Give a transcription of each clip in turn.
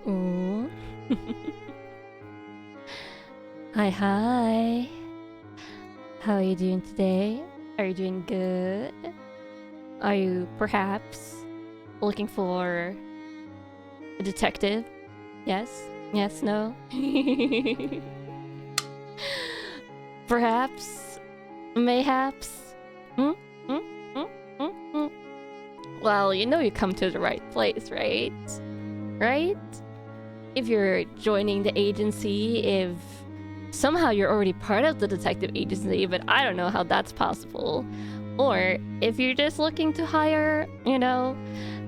Ooh. Hi. How are you doing today? Are you doing good? Are you perhaps looking for a detective? Yes? Yes? No? Perhaps? Mayhaps? Well, you know you come to the right place, right? Right? If you're joining the agency, if somehow you're already part of the detective agency, but I don't know how that's possible. Or if you're just looking to hire, you know,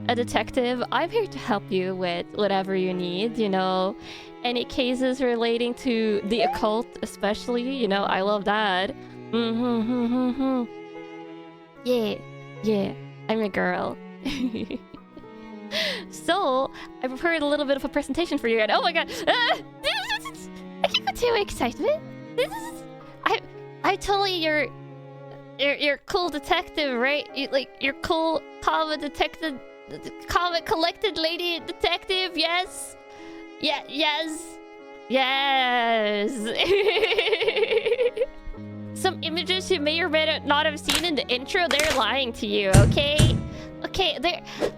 a detective, I'm here to help you with whatever you need, you know. Any cases relating to the occult, especially, you know, I love that. Yeah, I'm a girl. So, I prepared a little bit of a presentation for you, and oh my god! I can't get too excited. This is... I totally you're cool detective, right? You're cool, calm detective, calm collected lady detective, yes? Yeah, yes. Some images you may or may not have seen in the intro, they're lying to you, okay? Okay,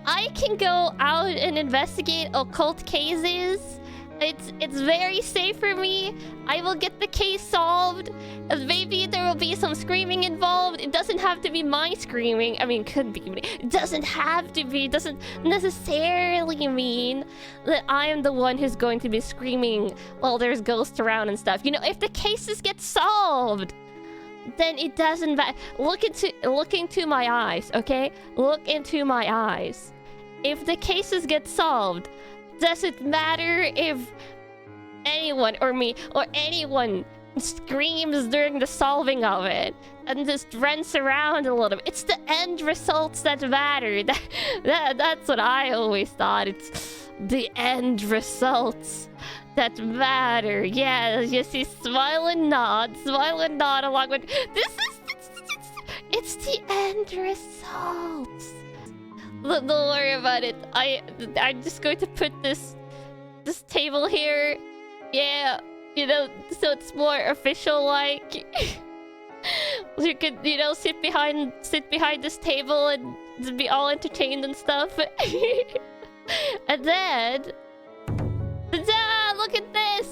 I can go out and investigate occult cases. It's very safe for me. I will get the case solved. Maybe there will be some screaming involved. It doesn't have to be my screaming. I mean, it could be. It doesn't have to be. It doesn't necessarily mean that I am the one who's going to be screaming while there's ghosts around and stuff. You know, if the cases get solved, then it doesn't matter. Look into my eyes, okay? Look into my eyes. If the cases get solved, does it matter if anyone or me or anyone screams during the solving of it and just runs around a little bit? It's the end results that matter. That's what I always thought. It's the end results that matter. Yeah, you see, smile and nod along with it's the end results. Don't worry about it. I'm just going to put this table here. Yeah, you know, so it's more official like. You could, you know, sit behind this table and just be all entertained and stuff. And then look at this!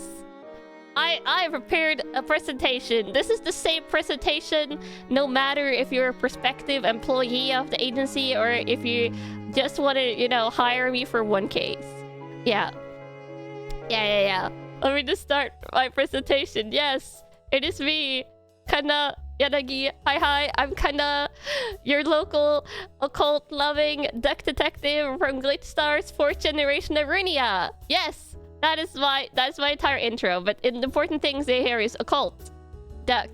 I prepared a presentation. This is the same presentation no matter if you're a prospective employee of the agency or if you just want to, you know, hire me for one case. Yeah. Let me just start my presentation. Yes, it is me, Kanna Yanagi. Hi, I'm Kanna, your local occult-loving duck detective from Glitch Star's 4th generation Aerunia. Yes! That's my entire intro, but the important thing here is occult. Duck.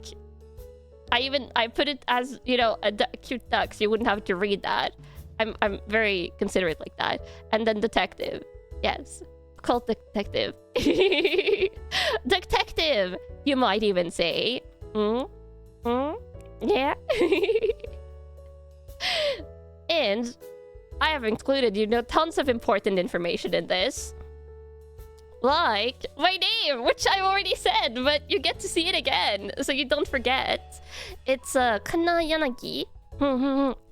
I put it as, you know, a cute duck, so you wouldn't have to read that. I'm very considerate like that. And then detective. Yes. Occult detective. Detective, you might even say. Yeah. And I have included, you know, tons of important information in this. Like my name, which I already said, but you get to see it again, so you don't forget. It's Kanna Yanagi.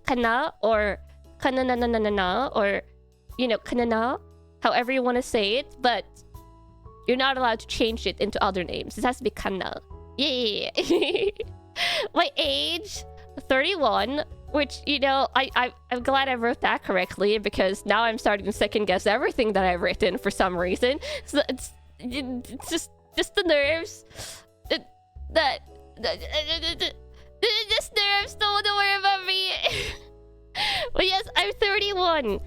Kanna or Kanna na or, you know, Kanna, however you want to say it, but you're not allowed to change it into other names. It has to be Kanna. Yeah. My age, 31. Which, you know, I'm glad I wrote that correctly, because now I'm starting to second guess everything that I've written for some reason. So it's just the nerves. Just nerves. Don't worry about me. But yes, I'm 31.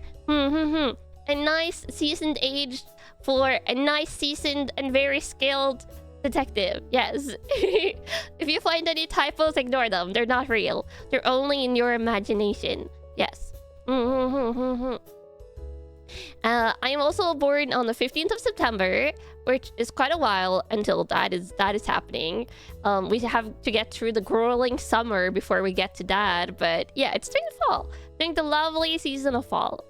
A nice seasoned age for a nice seasoned and very skilled detective. Yes. If you find any typos, ignore them. They're not real. They're only in your imagination. Yes. I am also born on the 15th of September, which is quite a while until that is happening. We have to get through the grueling summer before we get to that, but yeah, it's during the fall. During the lovely season of fall.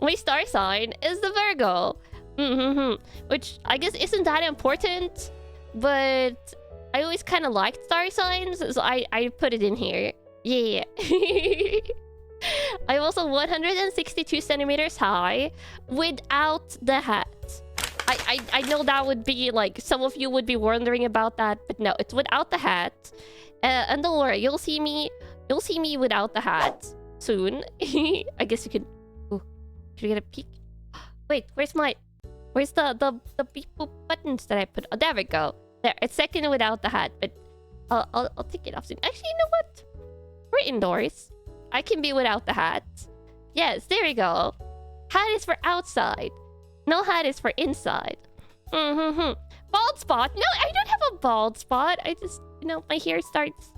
My star sign is the Virgo. Which I guess isn't that important, but I always kind of liked star signs, so I put it in here. Yeah. I'm also 162 centimeters high without the hat. I know that would be like, some of you would be wondering about that, but no, it's without the hat. And don't worry, you'll see me without the hat soon. I guess you could. Oh, should we get a peek? Wait, where's the beep boop buttons that I put? Oh, there we go. There, it's second without the hat, but I'll take it off soon. Actually, you know what? We're indoors. I can be without the hat. Yes, there we go. Hat is for outside. No hat is for inside. Bald spot? No, I don't have a bald spot. I just, you know, my hair starts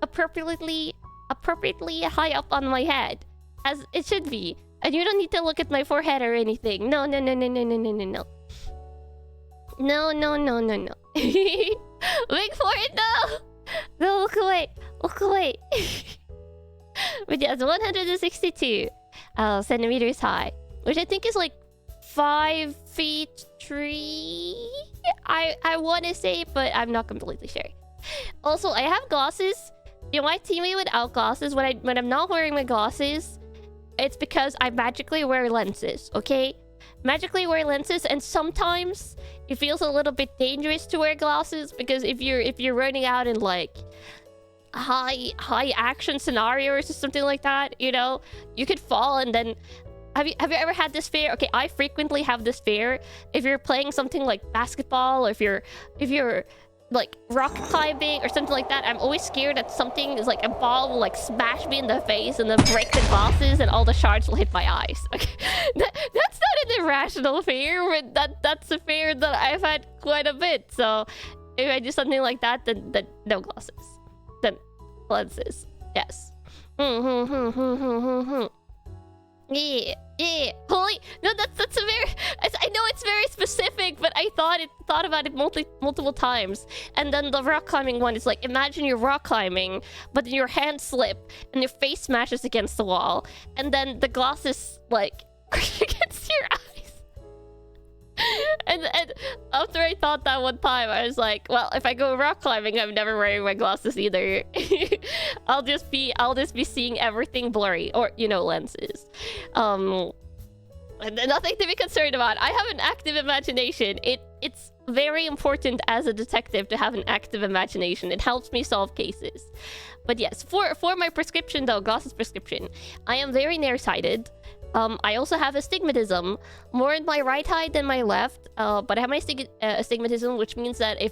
appropriately high up on my head, as it should be. And you don't need to look at my forehead or anything. No. No. Wait for it, no! No, look away. But yeah, it's 162 centimeters high, which I think is like 5 feet 3. I want to say, but I'm not completely sure. Also, I have glasses. You might see me without glasses. When I'm not wearing my glasses, it's because I magically wear lenses. Okay, magically wear lenses, and sometimes it feels a little bit dangerous to wear glasses, because if you're running out in like high action scenarios or something like that, you know, you could fall. And then have you ever had this fear? Okay, I frequently have this fear. If you're playing something like basketball, or if you're like rock climbing or something like that, I'm always scared that something is like a ball will like smash me in the face and then break the glasses and all the shards will hit my eyes. Okay, that's not an irrational fear, but that's a fear that I've had quite a bit. So if I do something like that, then no glasses, then lenses. Yes. Yeah. Holy no, that's a very. I know it's very specific, but I thought about it multiple times. And then the rock climbing one is like, imagine you're rock climbing, but then your hands slip and your face smashes against the wall, and then the glasses like crush against your eyes. And after I thought that one time, I was like, well, if I go rock climbing, I'm never wearing my glasses either. I'll just be seeing everything blurry, or you know, lenses. Nothing to be concerned about. I have an active imagination. It's very important as a detective to have an active imagination. It helps me solve cases. But yes, for my prescription though, glasses prescription, I am very nearsighted. I also have astigmatism, more in my right eye than my left. But I have my astigmatism, which means that if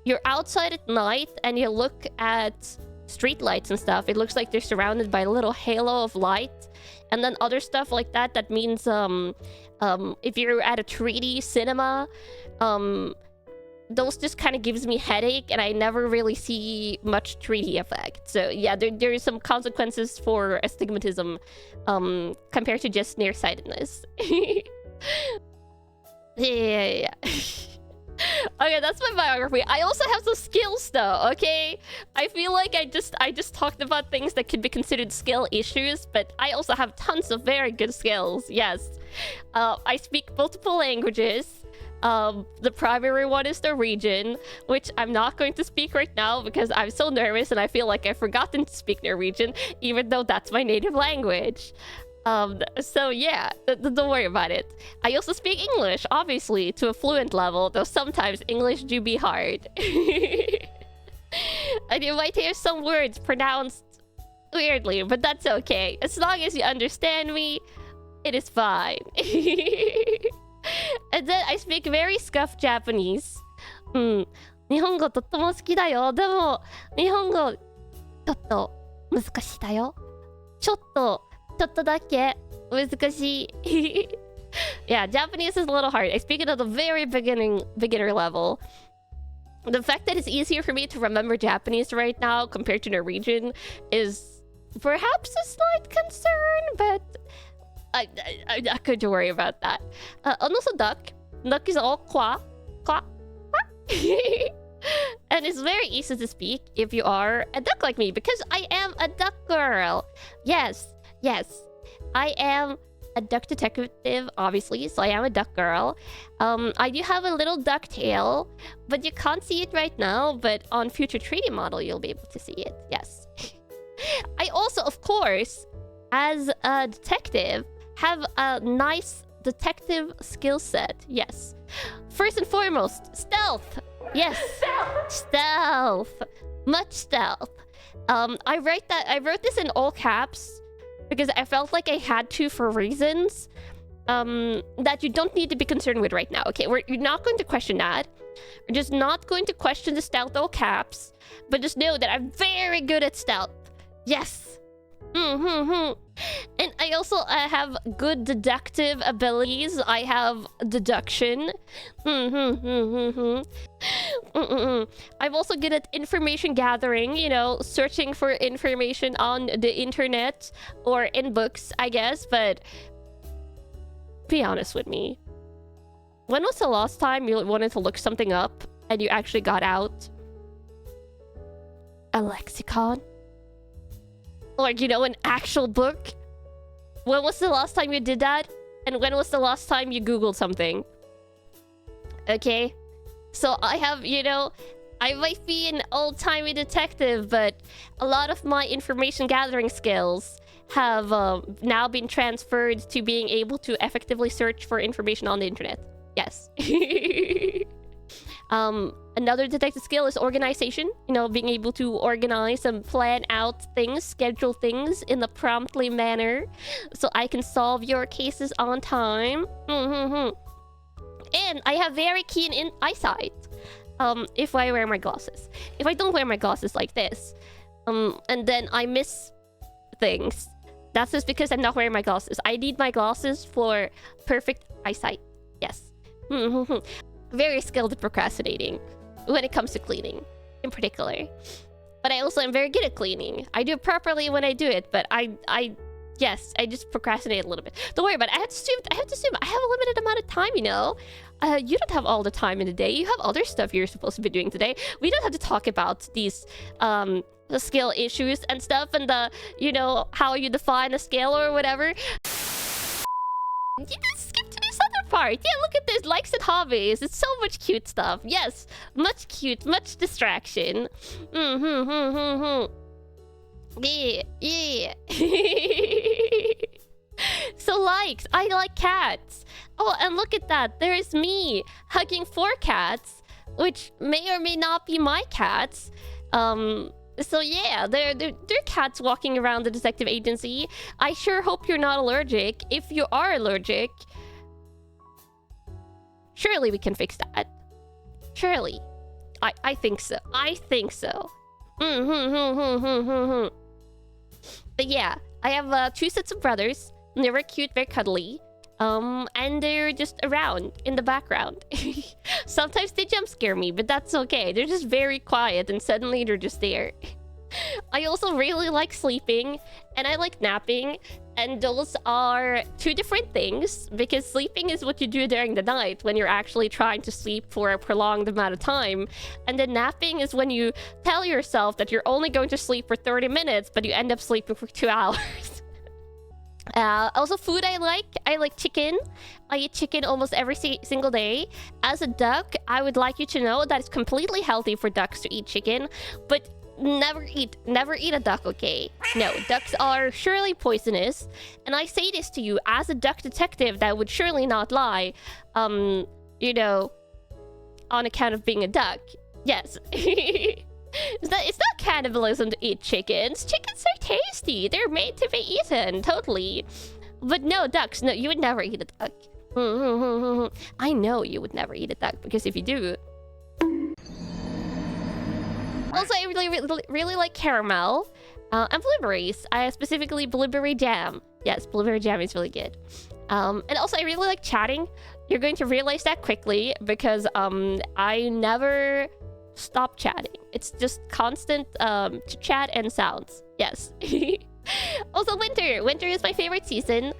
you're outside at night and you look at street lights and stuff, it looks like they're surrounded by a little halo of light. And then other stuff like that, that means if you're at a 3D cinema, those just kind of gives me headache, and I never really see much 3D effect. So yeah, there is some consequences for astigmatism compared to just nearsightedness. Yeah. Okay, that's my biography. I also have some skills though, okay? I feel like I just talked about things that could be considered skill issues, but I also have tons of very good skills. Yes. I speak multiple languages. The primary one is Norwegian, which I'm not going to speak right now because I'm so nervous and I feel like I've forgotten to speak Norwegian, even though that's my native language. So yeah, don't worry about it. I also speak English, obviously, to a fluent level, though sometimes English do be hard. And you might hear some words pronounced weirdly, but that's okay. As long as you understand me, it is fine. And then I speak very scuffed Japanese. 日本語とっても好きだよ。でも日本語ちょっと難しいだよ。ちょっとだけ難しい。Yeah, Japanese is a little hard. I speak it at the very beginner level. The fact that it's easier for me to remember Japanese right now compared to Norwegian is perhaps a slight concern, but I'm not going to worry about that. And also duck. Duck is all qua. And it's very easy to speak if you are a duck like me, because I am a duck girl. Yes. I am a duck detective, obviously, so I am a duck girl. I do have a little duck tail, but you can't see it right now, but on future 3D model, you'll be able to see it. Yes. I also, of course, as a detective, have a nice detective skill set. Yes. First and foremost, stealth. Yes. Stealth. Much stealth. I wrote this in all caps because I felt like I had to for reasons that you don't need to be concerned with right now. Okay, you're not going to question that. We're just not going to question the stealth all caps, but just know that I'm very good at stealth. Yes. And I also have good deductive abilities. I have deduction. I'm also good at information gathering, you know, searching for information on the internet or in books, I guess. But be honest with me. When was the last time you wanted to look something up and you actually got out a lexicon? Or, you know, an actual book? When was the last time you did that? And when was the last time you Googled something? Okay? So I have, you know, I might be an old-timey detective, but a lot of my information gathering skills have now been transferred to being able to effectively search for information on the internet. Yes. Another detective skill is organization. You know, being able to organize and plan out things, schedule things in a promptly manner so I can solve your cases on time. And I have very keen eyesight if I wear my glasses. If I don't wear my glasses like this, and then I miss things, that's just because I'm not wearing my glasses. I need my glasses for perfect eyesight. Yes. Very skilled at procrastinating when it comes to cleaning in particular, but I also am very good at cleaning. I do it properly when I do it, but yes, I just procrastinate a little bit. Don't worry about it. I have to assume I have a limited amount of time, you know. You don't have all the time in the day. You have other stuff you're supposed to be doing today. We don't have to talk about these the skill issues and stuff and the, you know, how you define a skill or whatever. You just skip to this other part. Yeah, look at this. Likes and hobbies. It's so much cute stuff. Yes, much cute, much distraction. Yeah. So likes. I like cats. Oh, and look at that. There's me hugging 4 cats, which may or may not be my cats. So yeah, they're cats walking around the detective agency. I sure hope you're not allergic. If you are allergic, surely we can fix that. Surely. I think so. I think so. But yeah, I have 2 sets of brothers. They're very cute, very cuddly. And they're just around in the background. Sometimes they jump scare me, but that's okay. They're just very quiet and suddenly they're just there. I also really like sleeping and I like napping. And those are 2 different things, because sleeping is what you do during the night when you're actually trying to sleep for a prolonged amount of time. And then napping is when you tell yourself that you're only going to sleep for 30 minutes, but you end up sleeping for 2 hours. Also food I like chicken. I eat chicken almost every single day. As a duck, I would like you to know that it's completely healthy for ducks to eat chicken, but never eat a duck, okay? No, ducks are surely poisonous, and I say this to you as a duck detective that would surely not lie, you know, on account of being a duck. Yes. It's not cannibalism to eat chickens. Chickens are tasty. They're made to be eaten, totally. But no, ducks, no, you would never eat a duck. I know you would never eat a duck, because if you do... Also, I really like caramel and blueberries. Specifically blueberry jam. Yes, blueberry jam is really good. And also, I really like chatting. You're going to realize that quickly, because I never... stop chatting. It's just constant chat and sounds. Yes. Also winter is my favorite season.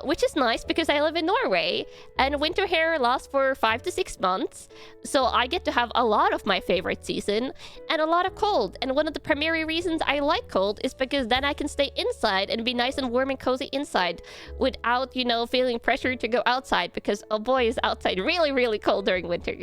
which is nice because I live in Norway and winter here lasts for 5 to 6 months. So I get to have a lot of my favorite season and a lot of cold. And one of the primary reasons I like cold is because then I can stay inside and be nice and warm and cozy inside without, you know, feeling pressure to go outside because, oh boy, is outside really, really cold during winter.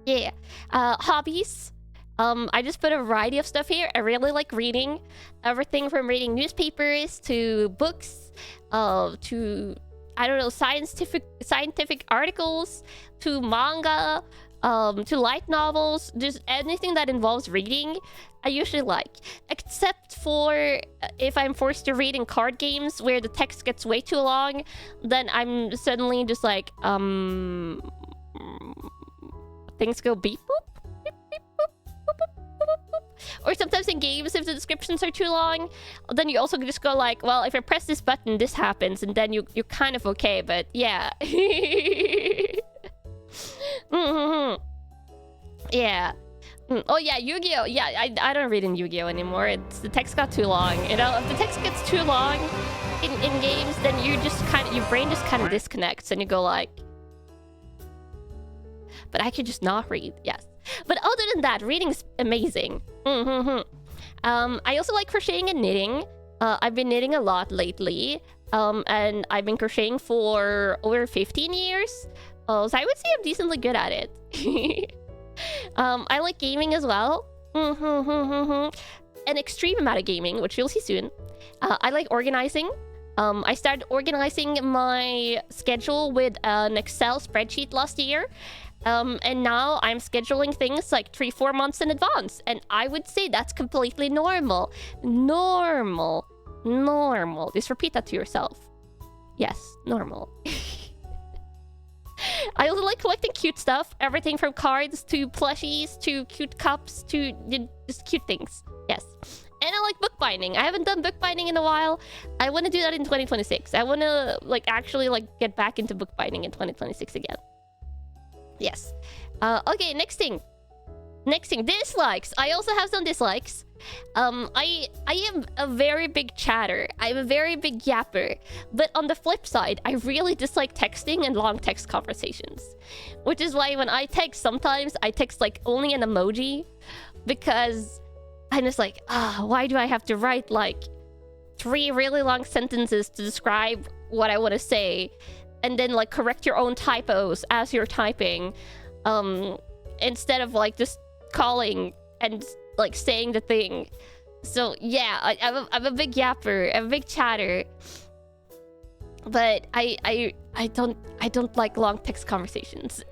Yeah. Hobbies. I just put a variety of stuff here. I really like reading. Everything from reading newspapers to books, to, I don't know, scientific articles, to manga, to light novels. Just anything that involves reading, I usually like. Except for if I'm forced to read in card games where the text gets way too long, then I'm suddenly just like, things go beep boop. Or sometimes in games, if the descriptions are too long, then you also just go like, well, if I press this button, this happens, and then you're kind of okay, but yeah. Yeah. Oh yeah, Yu-Gi-Oh! Yeah, I don't read in Yu-Gi-Oh! Anymore. The text got too long. You know, if the text gets too long in games, then you just your brain just kind of disconnects, and you go like... But I could just not read, yes. But other than that, reading's amazing. I also like crocheting and knitting. I've been knitting a lot lately. And I've been crocheting for over 15 years. So I would say I'm decently good at it. I like gaming as well. An extreme amount of gaming, which you'll see soon. I like organizing. I started organizing my schedule with an Excel spreadsheet last year. And now I'm scheduling things like 3-4 months in advance. And I would say that's completely normal. Normal. Just repeat that to yourself. Yes, normal. I also like collecting cute stuff. Everything from cards to plushies to cute cups to just cute things. Yes. And I like bookbinding. I haven't done bookbinding in a while. I want to do that in 2026. I want to actually get back into bookbinding in 2026 again. Yes. Okay, next thing. Dislikes. I also have some dislikes. I am a very big chatter. I'm a very big yapper. But on the flip side, I really dislike texting and long text conversations. Which is why when I text, sometimes I text only an emoji. Because I'm just like, why do I have to write 3 really long sentences to describe what I want to say? And then correct your own typos as you're typing, instead of just calling and saying the thing. So yeah, I'm a big yapper, I'm a big chatter, but I don't like long text conversations.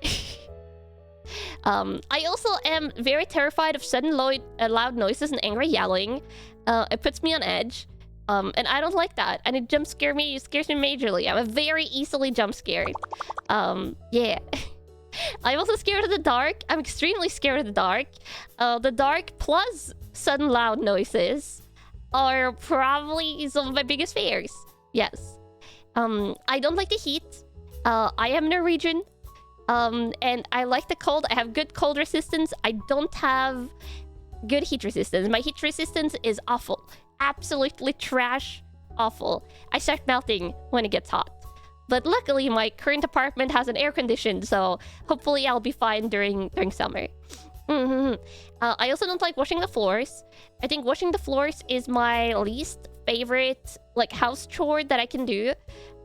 I also am very terrified of sudden loud noises and angry yelling. It puts me on edge. And I don't like that. And it scares me majorly. I'm very easily jump scared. Yeah. I'm also scared of the dark. I'm extremely scared of the dark. The dark plus sudden loud noises are probably some of my biggest fears. Yes. I don't like the heat. I am Norwegian. And I like the cold. I have good cold resistance. I don't have good heat resistance. My heat resistance is awful. Absolutely trash. Awful. I start melting when it gets hot. But luckily, my current apartment has an air condition, so hopefully I'll be fine during summer. I also don't like washing the floors. I think washing the floors is my least favorite house chore that I can do.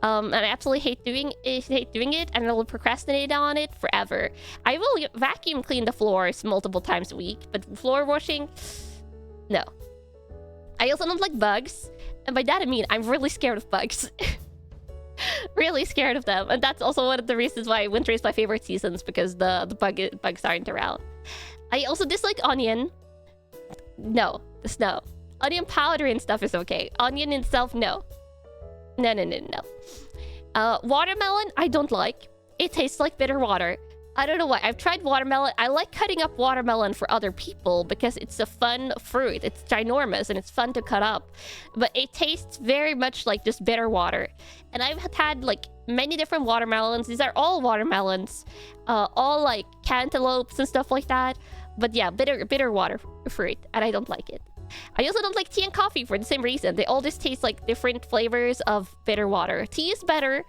And I absolutely hate doing it, and I will procrastinate on it forever. I will vacuum clean the floors multiple times a week, but floor washing, no. I also don't like bugs, and by that I mean I'm really scared of bugs. Really scared of them, and that's also one of the reasons why winter is my favorite seasons, because the bugs aren't around. I also dislike onion. No, just no. Onion powder and stuff is okay. Onion itself, no. No. Watermelon, I don't like. It tastes like bitter water. I don't know why. I've tried watermelon. I like cutting up watermelon for other people because it's a fun fruit. It's ginormous and it's fun to cut up. But it tastes very much like just bitter water. And I've had many different watermelons. These are all watermelons. All cantaloupes and stuff like that. But yeah, bitter water fruit. And I don't like it. I also don't like tea and coffee for the same reason. They all just taste like different flavors of bitter water. Tea is better,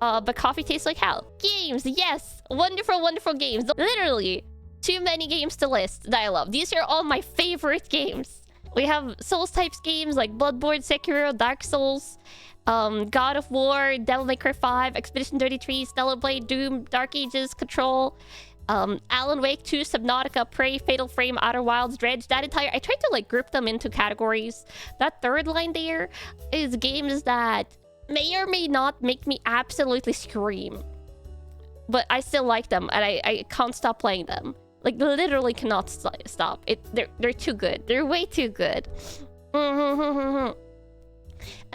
but coffee tastes like hell. Games, yes! Wonderful, wonderful games. Literally, too many games to list that I love. These are all my favorite games. We have Souls types games like Bloodborne, Sekiro, Dark Souls, God of War, Devil May Cry 5, Expedition 33, Stellar Blade, Doom, Dark Ages, Control, Alan Wake 2, Subnautica, Prey, Fatal Frame, Outer Wilds, Dredge. That entire... I tried to like group them into categories. That third line there is games that may or may not make me absolutely scream, but I still like them, and I can't stop playing them. Like, literally cannot stop. They're too good. They're way too good. And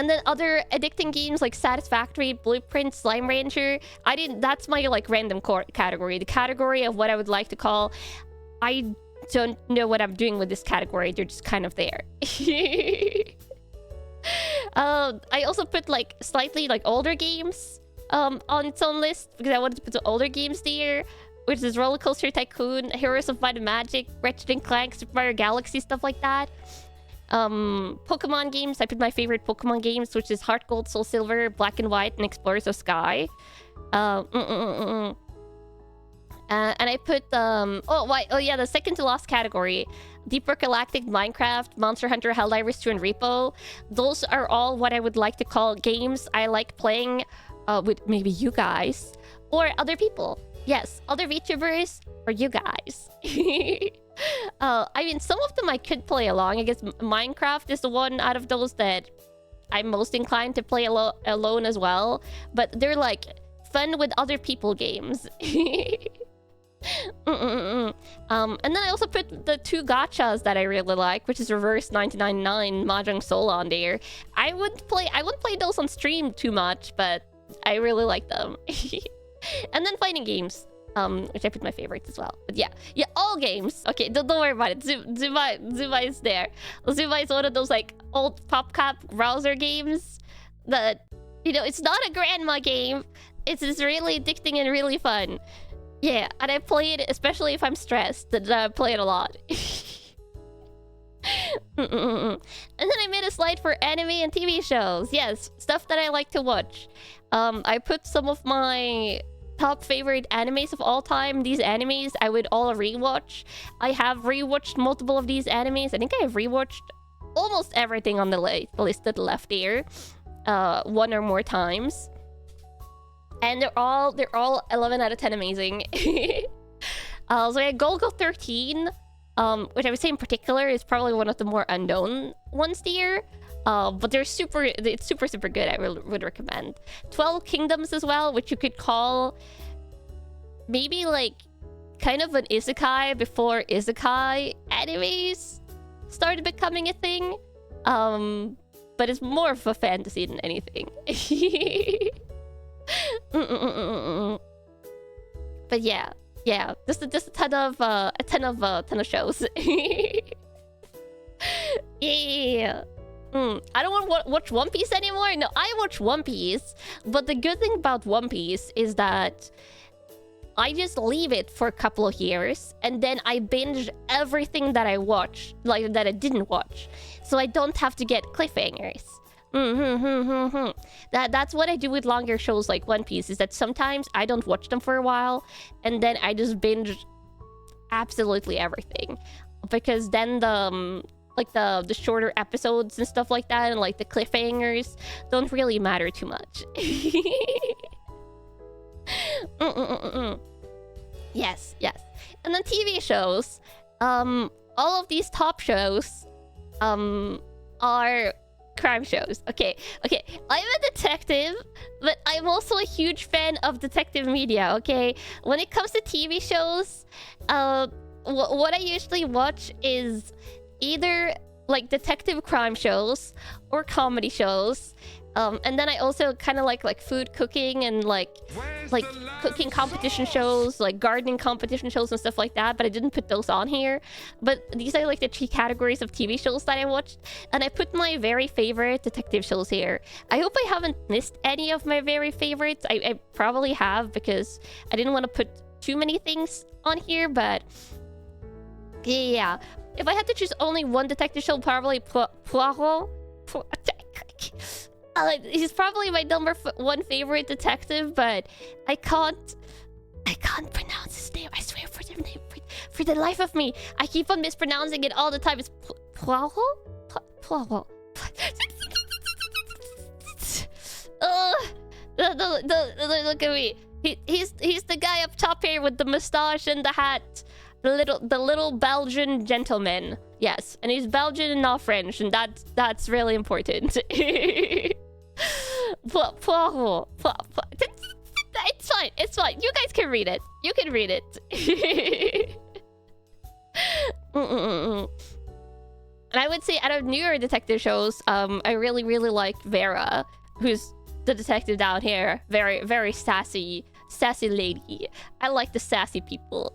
then other addicting games like Satisfactory, Blueprint, Slime Rancher. That's my like random category. The category of what I would like to call... I don't know what I'm doing with this category. They're just kind of there. I also put like slightly like older games on its own list because I wanted to put the older games there, which is Roller Coaster Tycoon, Heroes of Might and Magic, Ratchet & Clank, Super Mario Galaxy, stuff like that. Pokemon games, I put my favorite Pokemon games, which is Heart Gold, Soul Silver, Black and White, and Explorers of Sky. And I put oh yeah, the second to last category, Deep Rock Galactic, Minecraft, Monster Hunter, Helldivers 2, and Repo. Those are all what I would like to call games I like playing with maybe you guys or other people. Yes, other VTubers or you guys. I mean, some of them I could play along. I guess Minecraft is the one out of those that I'm most inclined to play alone as well. But they're like fun with other people games. And then I also put the two gachas that I really like, which is Reverse 1999, Mahjong Soul on there. I wouldn't play those on stream too much, but I really like them. And then fighting games, which I put my favorites as well. But yeah, all games. Okay, don't worry about it. Zuma is there. Zuma is one of those like old PopCap browser games that, you know, it's not a grandma game. It's just really addicting and really fun. Yeah, and I play it, especially if I'm stressed, that I play it a lot. And then I made a slide for anime and TV shows. Yes, stuff that I like to watch. I put some of my top favorite animes of all time. These animes I would all rewatch. I have rewatched multiple of these animes. I think I have rewatched almost everything on the list to the left here, one or more times. And they're all 11 out of 10 amazing. So I had Golgo 13, which I would say in particular is probably one of the more unknown ones here. But it's super good. I would recommend 12 Kingdoms as well, which you could call maybe like kind of an isekai before isekai animes started becoming a thing. But it's more of a fantasy than anything. But yeah, just a ton of shows. Yeah. I don't want to watch One Piece anymore. No, I watch One Piece, but the good thing about One Piece is that I just leave it for a couple of years and then I binge everything that I watch, like that I didn't watch, so I don't have to get cliffhangers. That's what I do with longer shows like One Piece, is that sometimes I don't watch them for a while and then I just binge absolutely everything, because then the shorter episodes and stuff like that and like the cliffhangers don't really matter too much. Yes. And then TV shows, all of these top shows are crime shows. Okay, I'm a detective, but I'm also a huge fan of detective media. Okay, when it comes to TV shows, what I usually watch is either like detective crime shows or comedy shows, and then I also kind of like food cooking and like cooking competition shows, like gardening competition shows and stuff like that, but I didn't put those on here. But these are like the 3 categories of TV shows that I watched, and I put my very favorite detective shows here. I hope I haven't missed any of my very favorites. I probably have, because I didn't want to put too many things on here, but yeah. If I had to choose only one detective show, probably Poirot. He's probably my one favorite detective, but I can't pronounce his name. I swear for the life of me, I keep on mispronouncing it all the time. It's Poirot. Poirot. Look at me. He's the guy up top here with the mustache and the hat. The little Belgian gentleman. Yes, and he's Belgian and not French, and that's really important. Poirot. It's fine. It's fine. You guys can read it. You can read it. And I would say out of newer detective shows, I really like Vera, who's the detective down here. Very, very sassy lady. I like the sassy people.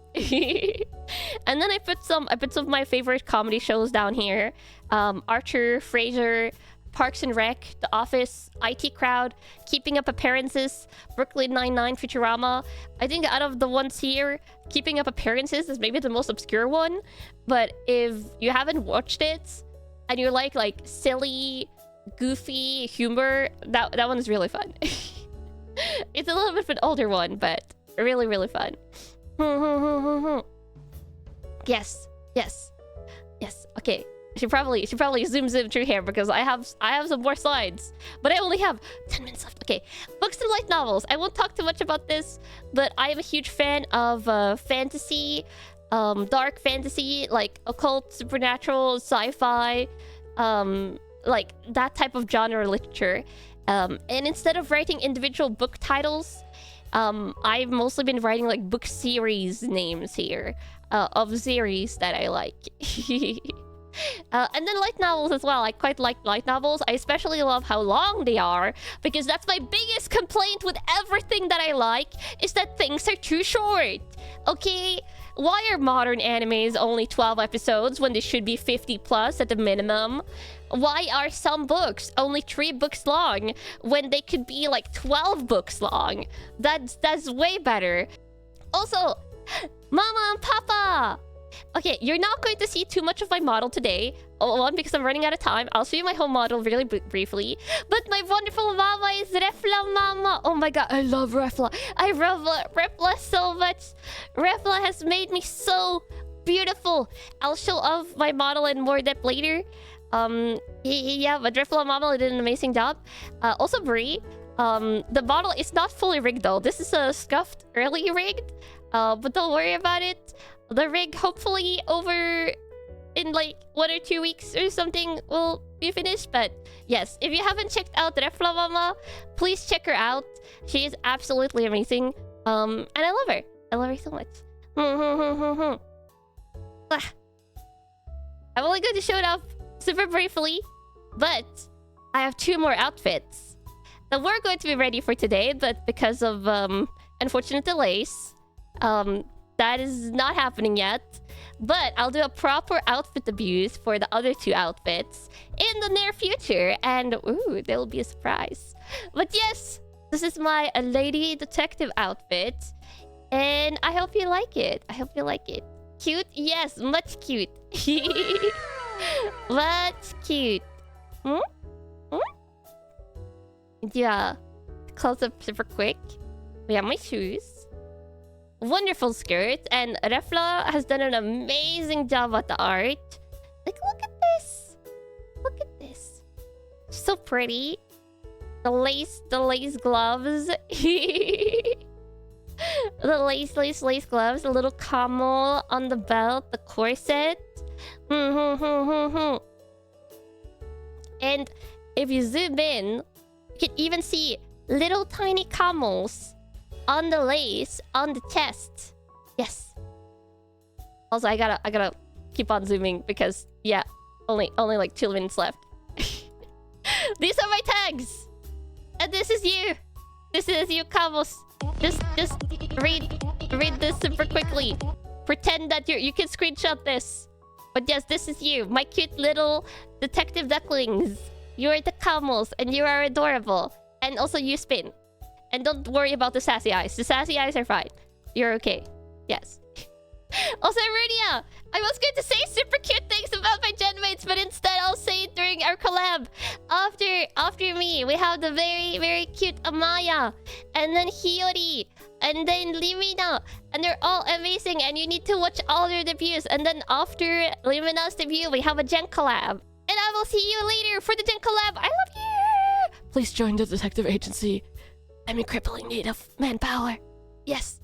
And then I put some of my favorite comedy shows down here. Archer, Frasier, Parks and Rec, The Office, IT Crowd, Keeping Up Appearances, Brooklyn Nine-Nine, Futurama. I think out of the ones here, Keeping Up Appearances is maybe the most obscure one. But if you haven't watched it and you like silly, goofy humor, that one is really fun. It's a little bit of an older one, but really fun. Yes. Okay. She probably zooms in through here because I have some more slides, but I only have 10 minutes left. Okay, books and light novels. I won't talk too much about this, but I am a huge fan of fantasy, dark fantasy, like occult, supernatural, sci-fi, like that type of genre literature. And instead of writing individual book titles, I've mostly been writing like book series names here of series that I like. And then light novels as well. I quite like light novels. I especially love how long they are, because that's my biggest complaint with everything that I like, is that things are too short. Okay? Why are modern animes only 12 episodes when they should be 50 plus at the minimum? Why are some books only 3 books long when they could be like 12 books long? That's way better. Also, Mama and Papa! Okay, you're not going to see too much of my model today. One, because I'm running out of time. I'll show you my home model really briefly. But my wonderful mama is Refla Mama. Oh my god, I love Refla. I love Refla so much. Refla has made me so beautiful. I'll show off my model in more depth later. Yeah, but Refla Mama did an amazing job. Also Brie. The model is not fully rigged though. This is a scuffed early rigged. But don't worry about it. The rig, hopefully over in like 1 or 2 weeks or something, will be finished. But yes, if you haven't checked out Refla Mama, please check her out. She is absolutely amazing. And I love her. I love her so much. I'm only going to show it off super briefly, but I have 2 more outfits that were going to be ready for today, but because of unfortunate delays, that is not happening yet. But I'll do a proper outfit abuse for the other 2 outfits in the near future, and ooh, there will be a surprise. But yes, this is my lady detective outfit, and I hope you like it. I hope you like it. Cute? Yes, much cute. Much cute. Yeah, close up super quick. We have my shoes. Wonderful skirt, and Refla has done an amazing job at the art. Like, look at this. Look at this. So pretty. The lace gloves. The lace gloves. The little camel on the belt. The corset. And if you zoom in, you can even see little tiny camels on the lace on the chest. Yes. Also, I gotta keep on zooming because yeah, only like 2 minutes left. These are my tags, and this is you. This is you, camels. Just read this super quickly. Pretend that you can screenshot this. But yes, this is you, my cute little detective ducklings. You are the camels, and you are adorable. And also, you spin. And don't worry about the sassy eyes. The sassy eyes are fine. You're okay. Yes. Also, Aerunia, I was going to say super cute things about my genmates, but instead I'll say it during our collab. After me, we have the very, very cute Amaya, and then Hiyori, and then Limina, and they're all amazing, and you need to watch all their debuts. And then after Limina's debut, we have a gen collab. And I will see you later for the gen collab. I love you! Please join the detective agency. I'm in crippling need of manpower. Yes.